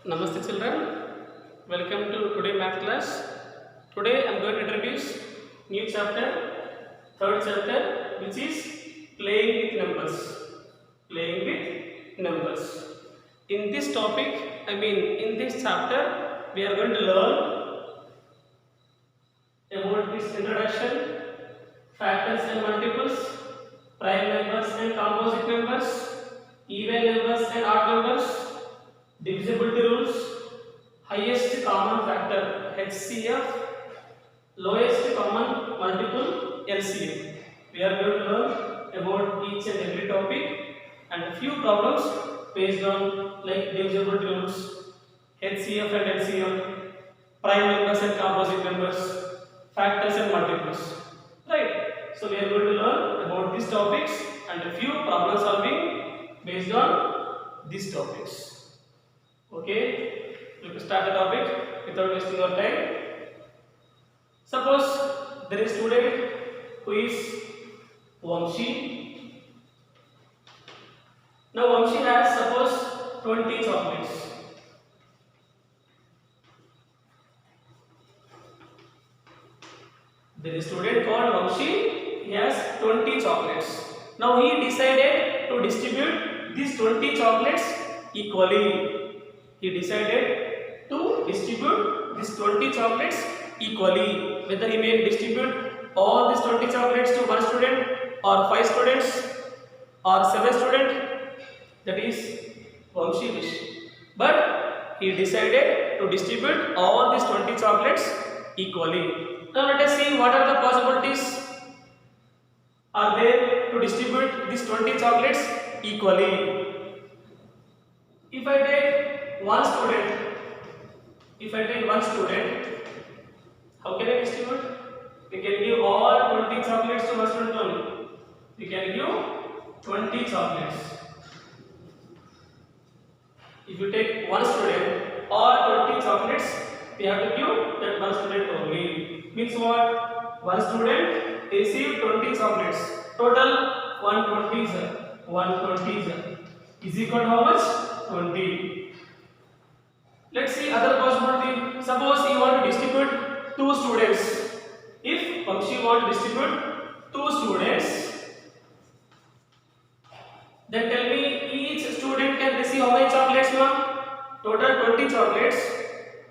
Namaste children, welcome to today math class. Today I am going to introduce new chapter, third chapter, which is playing with numbers. Playing with numbers. In this topic, in this chapter, we are going to learn about this introduction, factors and multiples, prime numbers and composite numbers, even numbers and odd numbers, divisibility rules, highest common factor HCF, lowest common multiple LCM. We are going to learn about each and every topic and a few problems based on like divisibility rules, HCF and LCM, prime numbers and composite numbers, factors and multiples. Right? So we are going to learn about these topics and a few problem solving based on these topics. Okay, we will start the topic without wasting our time. Suppose there is a student who is Vamshi. Now Vamshi has suppose 20 chocolates. There is a student called Vamshi. He has 20 chocolates. Now he decided to distribute these 20 chocolates equally. He decided to distribute these 20 chocolates equally. Whether he may distribute all these 20 chocolates to one student or 5 students or 7 students, that is Vamshi wish. But he decided to distribute all these 20 chocolates equally. Now let us see what are the possibilities are there to distribute these 20 chocolates equally. If I take one student, how can I distribute? We can give all 20 chocolates to one student only. We can give 20 chocolates. If you take one student, all 20 chocolates, we have to give that one student only. Means what? One student received 20 chocolates. Total 120 is equal to how much? 20. Let's see other possibility. Suppose you want to distribute 2 students. If Vamshi want to distribute 2 students, then tell me each student can receive how many chocolates now? Total 20 chocolates.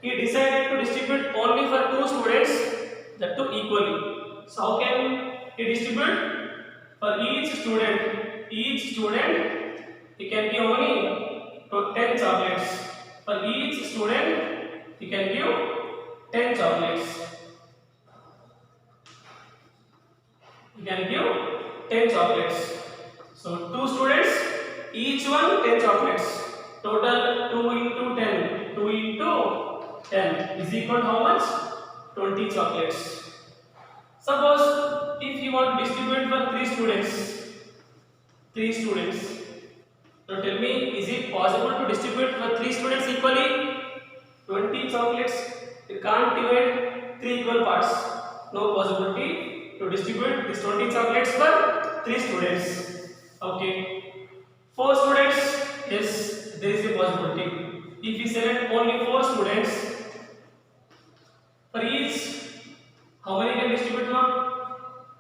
He decided to distribute only for 2 students, that too equally. So how can he distribute? For each student he can give how many? 10 chocolates. For each student he can give 10 chocolates. He can give 10 chocolates. So 2 students, each one 10 chocolates. Total 2 into 10. 2 into 10 is equal to how much? 20 chocolates. Suppose if you want to distribute for 3 students. Now tell me, is it possible to distribute for 3 students equally? 20 chocolates, you can't divide 3 equal parts. No possibility to distribute these 20 chocolates for 3 students. Okay. 4 students, yes, there is a possibility. If we select only 4 students, for each, how many can distribute now?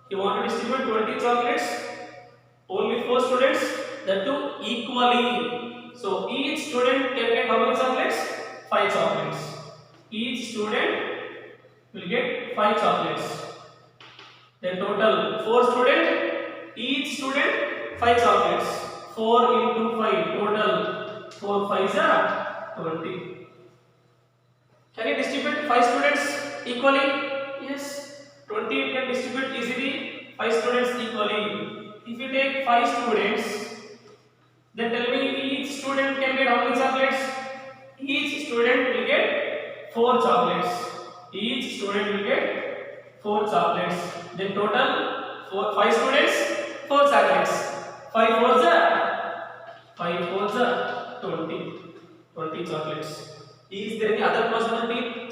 You want to distribute 20 chocolates, only 4 students, that too equally. So each student can get how many chocolates? 5 chocolates. Each student will get 5 chocolates. Then total 4 student, each student 5 chocolates. 4 into 5, total 4 5s are 20. Can you distribute 5 students equally? Yes. 20 you can distribute easily 5 students equally. If you take 5 students, then tell me each student can get how many chocolates? Each student will get 4 chocolates. Each student will get 4 chocolates. Then total 5 students, 4 chocolates. 5 4s are 20 chocolates. Is there any other possibility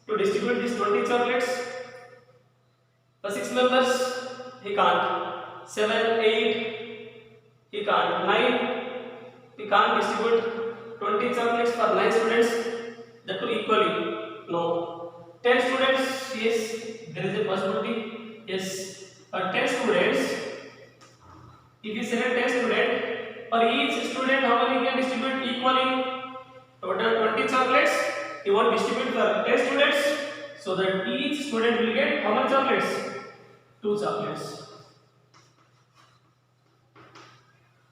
to distribute these 20 chocolates? For 6 members, he can't. 7, 8, he can't. 9, he can't distribute 20 chocolates for 9 students, that too equally? No. 10 students, yes, there is a possibility. Yes, for 10 students, if you select 10 students, for each student, how many can distribute equally? Total 20 chocolates, you want to distribute for 10 students, so that each student will get how many chocolates? 2 chocolates.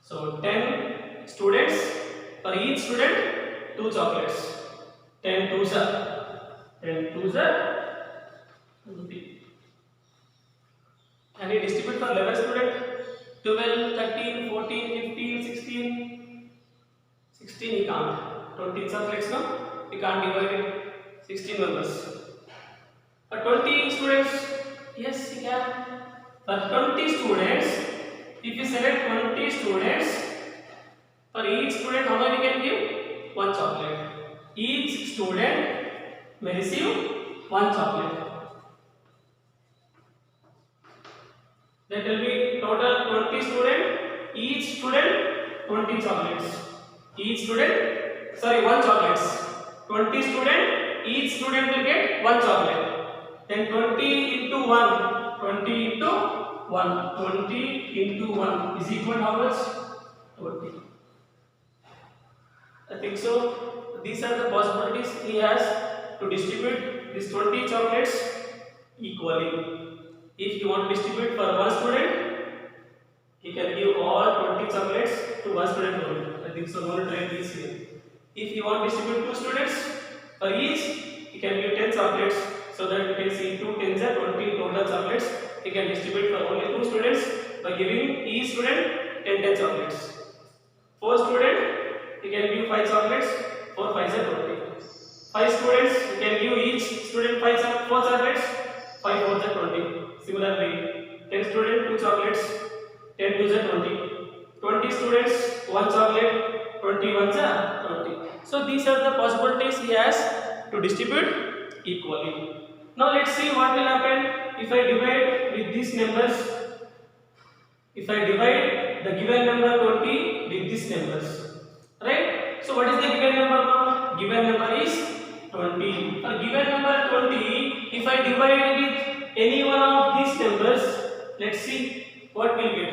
So 10 students, for each student 2 chocolates. 10 twos are 20. And you distribute for 11 students, 12, 13, 14, 15, 16. 16 you can't. 20 chocolates, no? You can't divide it 16 members. For 20 students, yes you can. For 20 students, if you select 20 students, for each student how many can give? 1 chocolate. Each student may receive 1 chocolate. That will be total 20 student, each student 20 chocolates. Each student, sorry, 1 chocolates. 20 student, each student will get 1 chocolate. Then 20 into 1, 20 into 1, 20 into 1 is equal to how much? 20. I think so. These are the possibilities he has to distribute these 20 chocolates equally. If you want to distribute for 1 student, he can give all 20 chocolates to 1 student only. I think so. No try this here. If you want to distribute 2 students, for each he can give 10 chocolates, so that you can see 2 tens are 20 total chocolates. He can distribute for only 2 students by giving each student 10 chocolates. 4 students, he can give 5 chocolates. 4 5s are 20. 5 students, he can give each student 4 chocolates. 5 4s are 20. Similarly, 10 students 2 chocolates. 10 2s are 20. 20 students 1 chocolate. 21s are 20. So these are the possibilities he has to distribute equally. Now let's see what will happen if I divide with these numbers. If I divide the given number 20 with these numbers, right? So what is the given number now? Given number is 20. For given number 20, if I divide with any one of these numbers, let's see what we'll get.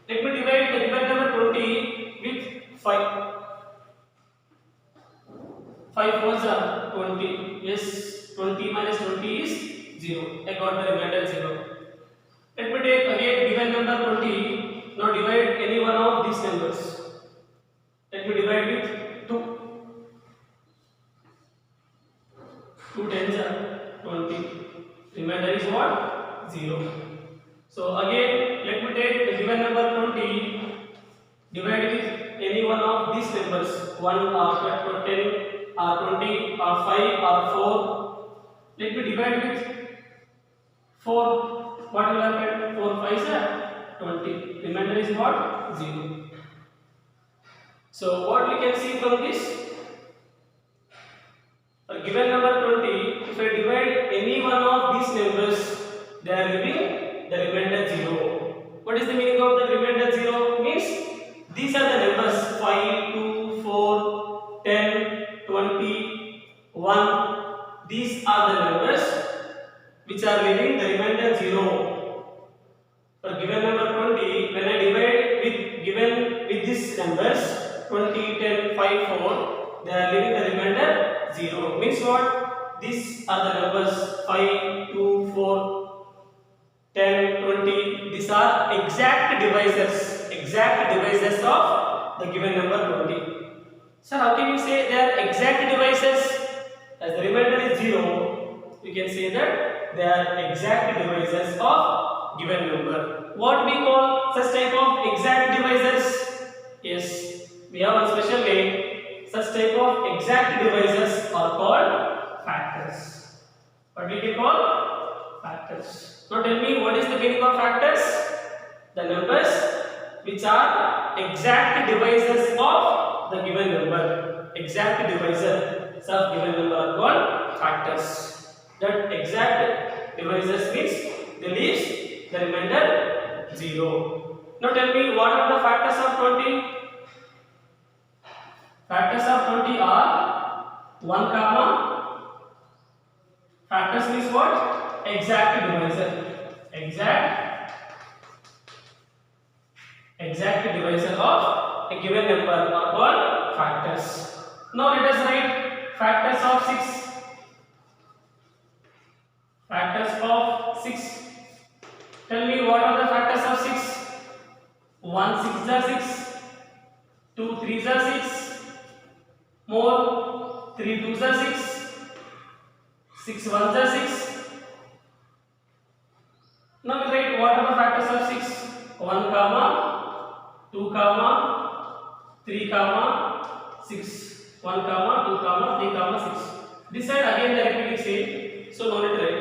Let me divide the given number 20 with 5. 5 4s are 20. Yes, 20 minus 20 is 0. I got the remainder 0. Let me take again given number 20. Now divide any one of these numbers. Let me divide with 2. 2 tens are 20. Remainder is what? 0. So again, let me take the given number 20. Divide with any one of these numbers. 1 or 10 or 20 or 5 or 4. Let me divide with 4. What will happen? 4 5s are 20. Remainder is what? 0. So what we can see from this? A given number 20, if I divide any one of these numbers, they are giving the remainder 0. What is the meaning of the remainder 0? Means these are the numbers 5, 2, 4, 10, 20, 1. These are the numbers which are leaving the remainder 0. For given number 20, when I divide with these numbers 20, 10, 5, 4, they are leaving the remainder 0. Means what? These are the numbers 5, 2, 4, 10, 20. These are exact divisors of the given number 20. So how can you say they are exact divisors? As the remainder is 0, we can say that they are exact divisors of given number. What we call such type of exact divisors? Yes, we have one special name. Such type of exact divisors are called factors. What we can call? Factors. Now tell me, what is the meaning of factors? The numbers which are exact divisors of the given number. Exact divisors of given number are called factors. That exact divisors means they leaves the remainder 0. Now tell me, what are the factors of 20? Factors of 1 comma factors means what? Exact divisor. Exact divisor of a given number are called factors. Now let us write factors of 6. Factors of 6. Tell me what are the factors of 6? 1 6 are 6, 2 3 are 6, more 3 2 are 6, 6 1 are 6. Now we write what are the factors of 6? 1 comma 2 comma 3 comma 6. 1 comma 2 comma 3 comma 6. This side again the repeating same, so no need to write.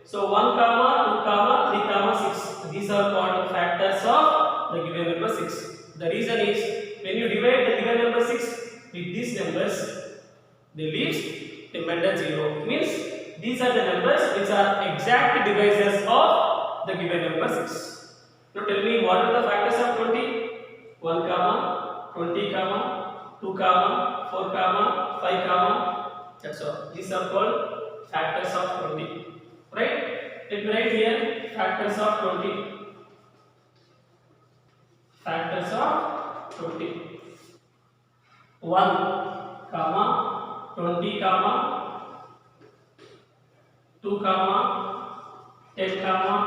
So 1 comma 2 comma 3 comma 6. These are called factors of the given number 6. The reason is when you divide the given number 6 with these numbers, they leaves remainder 0. Means these are the numbers which are exact divisors of the given number 6. Now tell me what are the factors of 20? 1 comma 20 comma 2 comma 4 comma 5 comma. That's all. These are called factors of 20. Right? Let me write here factors of 20. Factors of 20. 1 comma 20 comma 2 comma 10 comma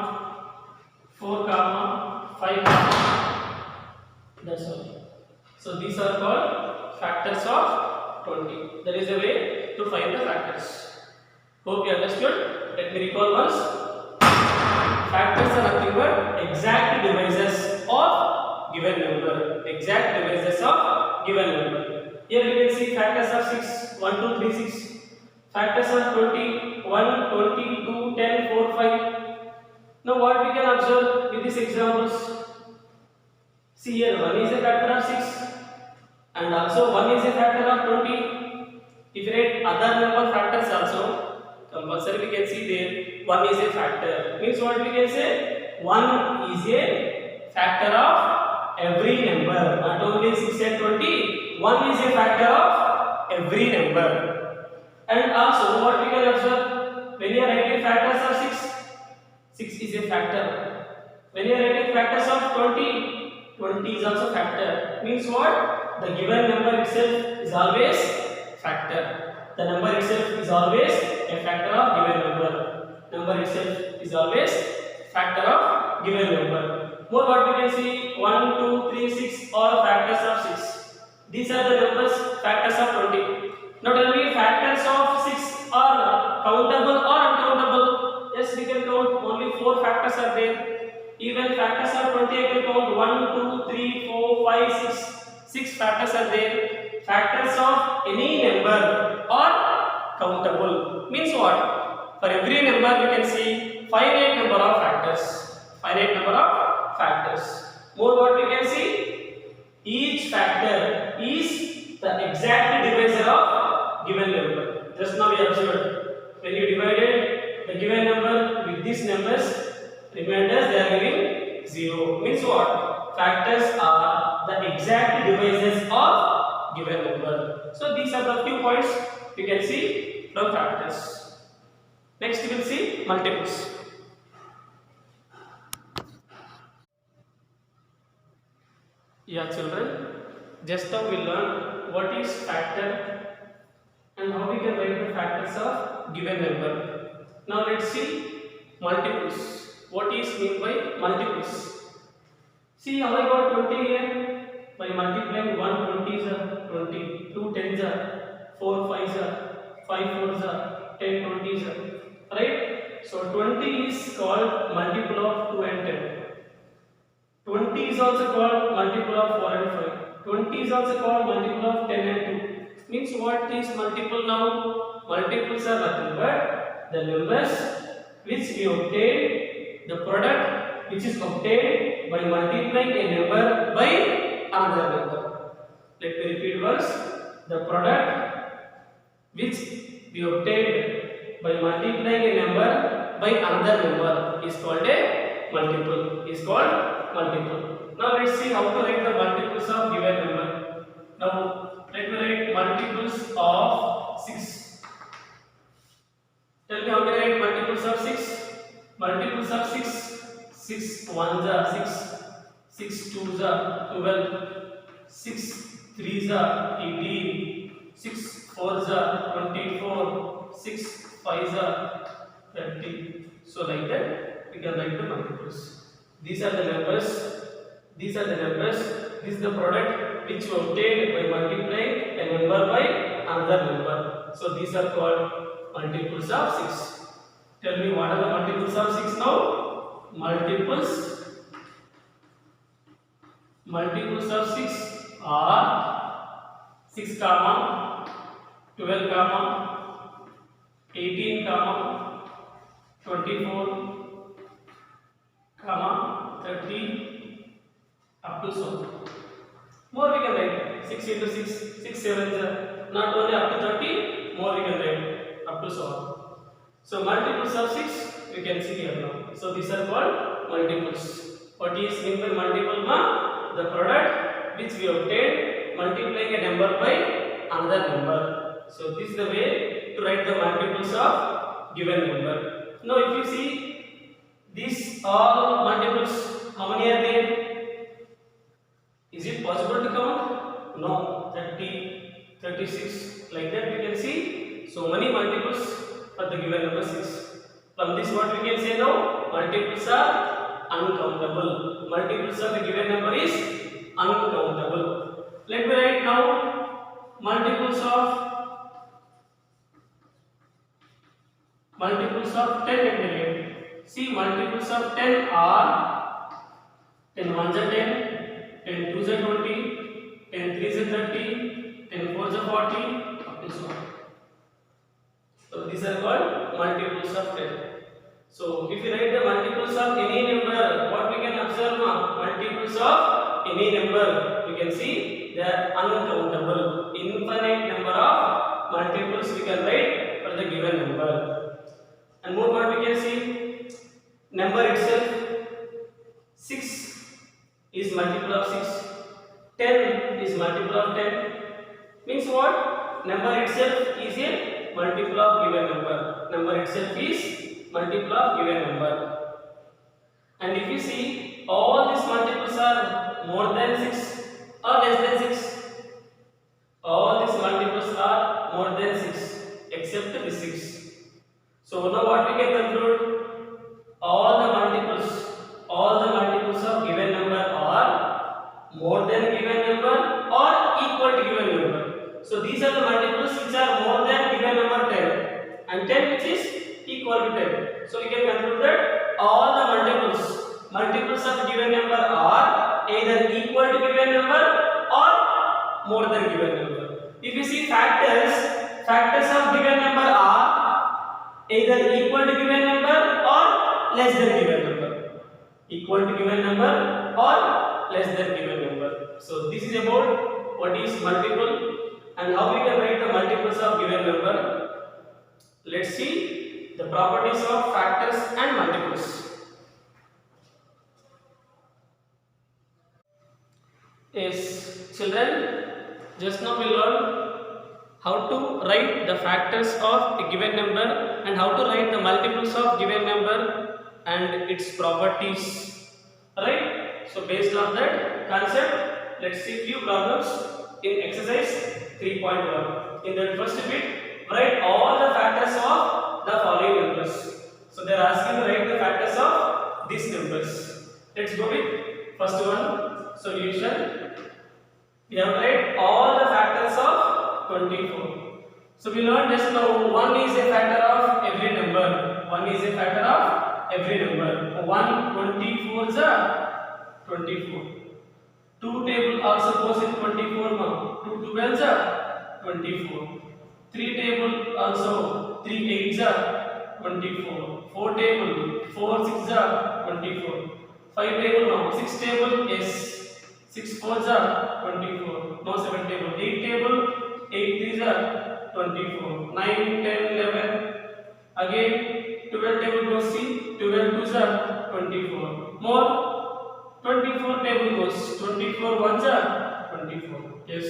4 comma 5 comma. That's all. So these are called factors of 20. That is a way to find the factors. Hope you understood. Let me recall once. Factors are nothing but exact divisors of given number. Exact divisors of given number. Here we can see factors of 6, 1 2 3 6. Factors of 20, 1 20 2 10 4 5. Now what we can observe with these examples? See here 1 is a factor of 6 and also 1 is a factor of 20. If you write other number factors also, compulsory we can see there 1 is a factor. Means what we can say? 1 is a factor of every number. Not only 6 and 20, 1 is a factor of every number. And also what we can observe? When you are writing factors of 6, 6 is a factor. When you are writing factors of 20, 20 is also factor. Means what? The given number itself is always factor. The number itself is always a factor of given number. Number itself is always factor of given number. More what we can see 1, 2, 3, 6 all factors of 6. These are the numbers factors of 20. Not only factors of 6 are countable or uncountable. Yes, we can count only 4 factors are there. Even factors of 20 I can count 1, 2, 3, 4, 5, 6. 6 factors are there. Factors of any number are countable. Means what? For every number we can see finite number of factors. Finite number of factors. More what we can see? Each factor is the exact divisor of given number. Just now we observed when you divided the given number with these numbers, remainders they are giving 0. Means what? Factors are the exact divisors of given number. So these are the few points you can see from factors. Next we will see multiples. Yeah children, just now we learned what is factor and how we can write the factors of given number. Now let's see multiples. What is mean by multiples? See how I got 20 here? By multiplying 1 20s are 20, 2 10s are 4 5s are 5 4s are 10 20s are. Right? So 20 is called multiple of 2 and 10. 20 is also called multiple of 4 and 5. 20 is also called multiple of 10 and 2. Means what is multiple now? Multiples are nothing but the numbers which we obtain, the product which is obtained by multiplying a number by another number. Let me repeat once. The product which we obtained by multiplying a number by another number is called a multiple. Is called multiple. Now let's see how to write the multiples of given number. Now let me write multiples of 6. 6 2s are 12, 6 3s are 18, 6 4s are 24, 6 5s are 30. So like that we can write the multiples. These are the numbers. These are the numbers. This is the product which you obtained by multiplying a number by another number. So these are called multiples of 6. Tell me what are the multiples of 6 now? Multiples of 6 are 6 comma 12 comma 18 comma 24 comma 30 up to so. More we can write 6 into 6, 6 7 not only up to 30, more we can write up to so on. So multiples of 6 we can see here now. So these are called multiples. What is meant by multiple ma? The product which we obtained multiplying a number by another number. So this is the way to write the multiples of given number. Now if you see these all multiples, how many are there? Is it possible to count? No. 30, 36, like that we can see so many multiples for the given number 6. From this what we can say now? Multiples are uncountable. Multiples of the given number is uncountable. Let me write now multiples of 10. See, multiples of 10 are 10 ones are 10, 10 twos are 20, 10 threes are 30, 10 fours are 40, up to so on. So these are called multiples of 10. So if you write the multiples of any number, what we can observe now? Multiples of any number, we can see they are uncountable. Infinite number of multiples we can write for the given number. And more what we can see, number itself 6 is multiple of 6, 10 is multiple of 10. Means what? Number itself is a multiple of given number. Number itself is multiple of given number. And if you see all these multiples are more than 6 or less than 6, all these multiples are more than 6 except the 6. So now what we can conclude? All the multiples of given number are more than given number or equal to given number. So these are the multiples which are more than given number 10 and 10 which is equal to 10. So we can conclude that all the multiples of given number are either equal to given number or more than given number. If you see factors of given number are either equal to given number or less than given number. Equal to given number or less than given number. So this is about what is multiple and how we can write the multiples of given number. Let's see the properties of factors and multiples. Yes, children, just now we learned how to write the factors of a given number and how to write the multiples of given number and its properties. Right? So based on that concept, let's see few problems in exercise 3.1. In the first bit, write all the factors of the following numbers. So they are asking to write the factors of these numbers. Let's go with first one, solution. We have write all the factors of 24. So we learned just now 1 is a factor of every number. 1 is a factor of every number. 124 is a 24. 2 table also goes in 24 now. 2 12s are 24. 3 table also 3 8s are 24. 4 table 4 6s are 24. 5 table now 6 table yes. 6 4s are 24. No 7 table. 8 table 8 3s are 24. 9 10 11. Again 12 table goes C. 12 2s are 24. More 24 table goes. 24 1s are 24. Yes.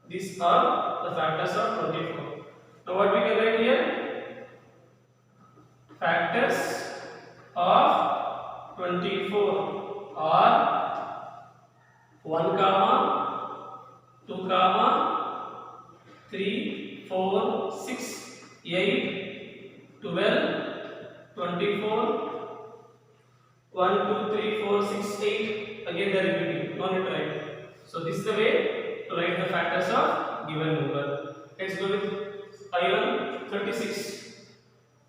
These are the factors of 24. Now what we can write here? Factors of 24 are 1 comma 2 comma 3 4 6 8 12 24 1 2 3 4 6 8. Again they are repeating, no need to write. So this is the way to write the factors of given number. Let's go with I1 36.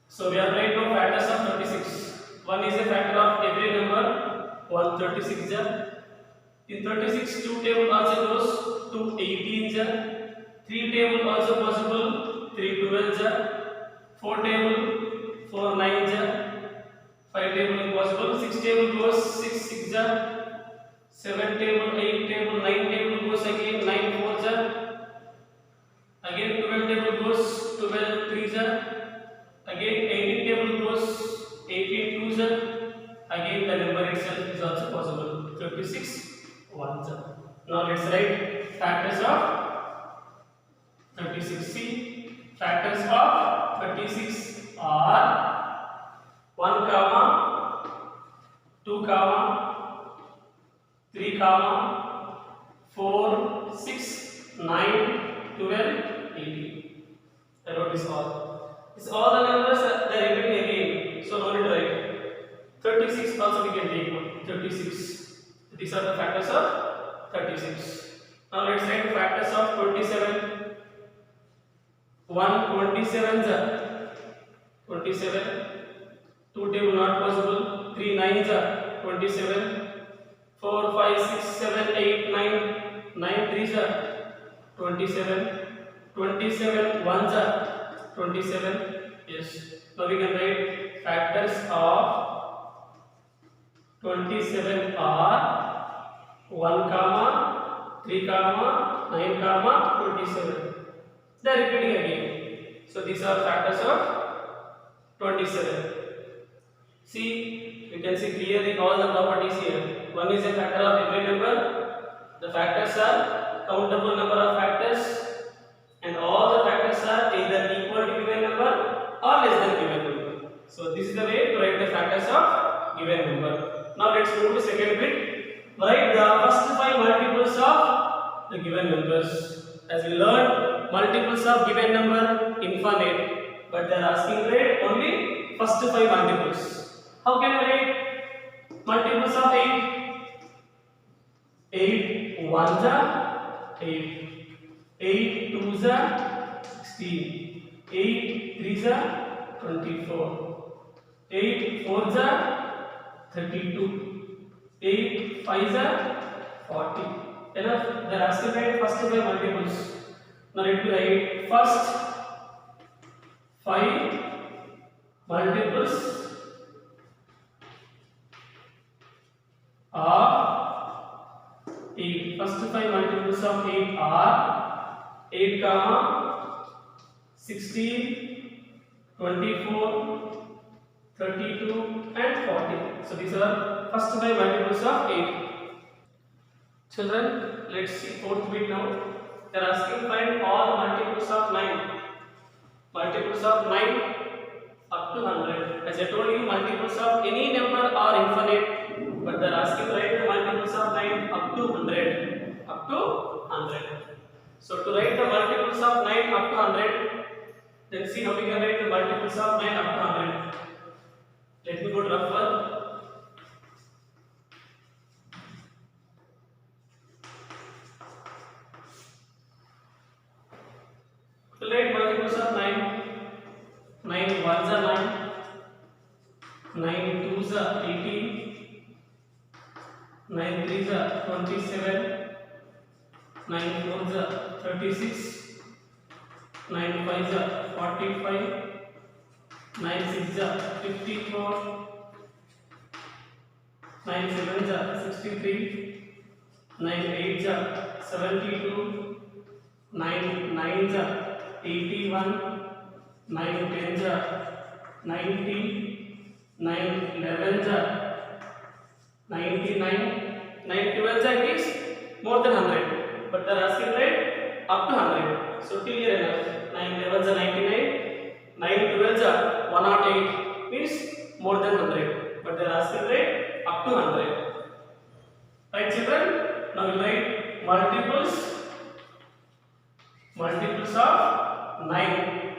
So we have write now factors of 36. 1 is a factor of every number. 136 ja. In 36 2 table also goes to 18 ja. 3 table also possible, 3 12 ja. 4 table 4 9 ja. 5 table impossible, 6 table goes 6 6 ja. 7 table 8 table 9 table goes again 9 4 ja. Again 12 table goes 12 3 ja. Again 18 table goes 18 2 ja. Again the number itself is also possible, 36 1 ja. Now let's write factors of 36. See, factors of 36 are 1 comma 2 comma 3 comma 4 6 9 12 18. I wrote this all. This all the numbers they are repeating again, so no need to write. 36 also we can take 36. These are the factors of 36. Now let's write factors of 27. 1 27 are 27. 2 table not possible. 3 9s are 27. 4 5 6 7 8 9 9 3s are 27. 27 1s are 27. Yes. Now we can write factors of 27 are 1 comma 3 comma 9 comma 27. They are repeating again. So these are factors of 27. See, you can see clearly all the properties here. 1 is a factor of every number. The factors are countable number of factors, and all the factors are either equal to given number or less than given number. So this is the way to write the factors of given number. Now let's move to second bit. Write the first 5 multiples of the given numbers. As we learned, multiples of given number infinite, but they are asking to write only first 5 multiples. How can we write multiples of 8? 8 1s are 8. 8 2s are 16. 8 3s are 24. 8 4s are 32. 8 5s are 40. Enough. They are asking to write first 5 multiples. Now let me write first 5 multiples of 8. First 5 multiples of 8 are 8 comma 16, 24, 32 and 40. So these are first 5 multiples of 8. Children, let's see fourth bit now. They are asking find all the multiples of 9. Multiples of 9 up to 100. As I told you, multiples of any number are infinite, but they are asking to write the multiples of 9 up to 100. Up to 100. So to write the multiples of 9 up to 100, then see how we can write the multiples of 9 up to 100. Let me go to rough one. To write multiples of 9, 9 1s are 9, 9 2s are 18, 9 3s are 27, 9 4s are 36, 9 5s are 45, 9 6s are 54, 9 7s are 63, 9 8s are 72, 9 9s are 81, 9 10s are 90, 9 11s are 99, 9 12s are is more than 100, but they are asking right up to 100. So clear enough. 9 11s are 99, 9 12s are 108 means more than 100, but they are asking right up to 100. Right children? Now we write multiples of 9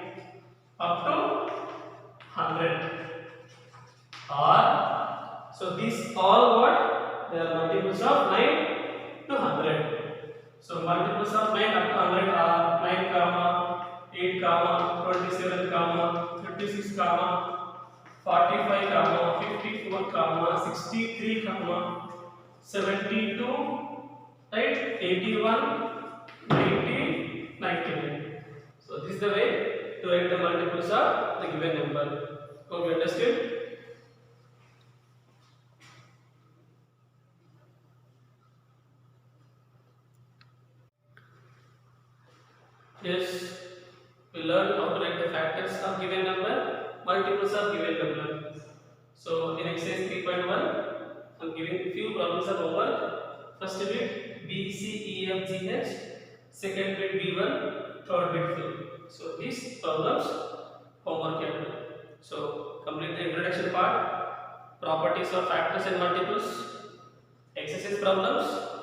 up to 100. Or so these all what? They are multiples of 9 to 100. So multiples of 9 up to 100 are 9 comma 8 comma 27 comma 36 comma 45 comma 54 comma 63 comma 72, right? 81, 90, 99. So this is the way to write the multiples of the given number. Hope you understood. Yes, we learned how to write the factors of given number, multiples of given number. So in exercise 3.1, I am giving few problems of homework. First bit B, C, E, F, G, H. Second bit B1, third bit fill. So these problems homework you have to do. So complete the introduction part, properties of factors and multiples, exercise problems.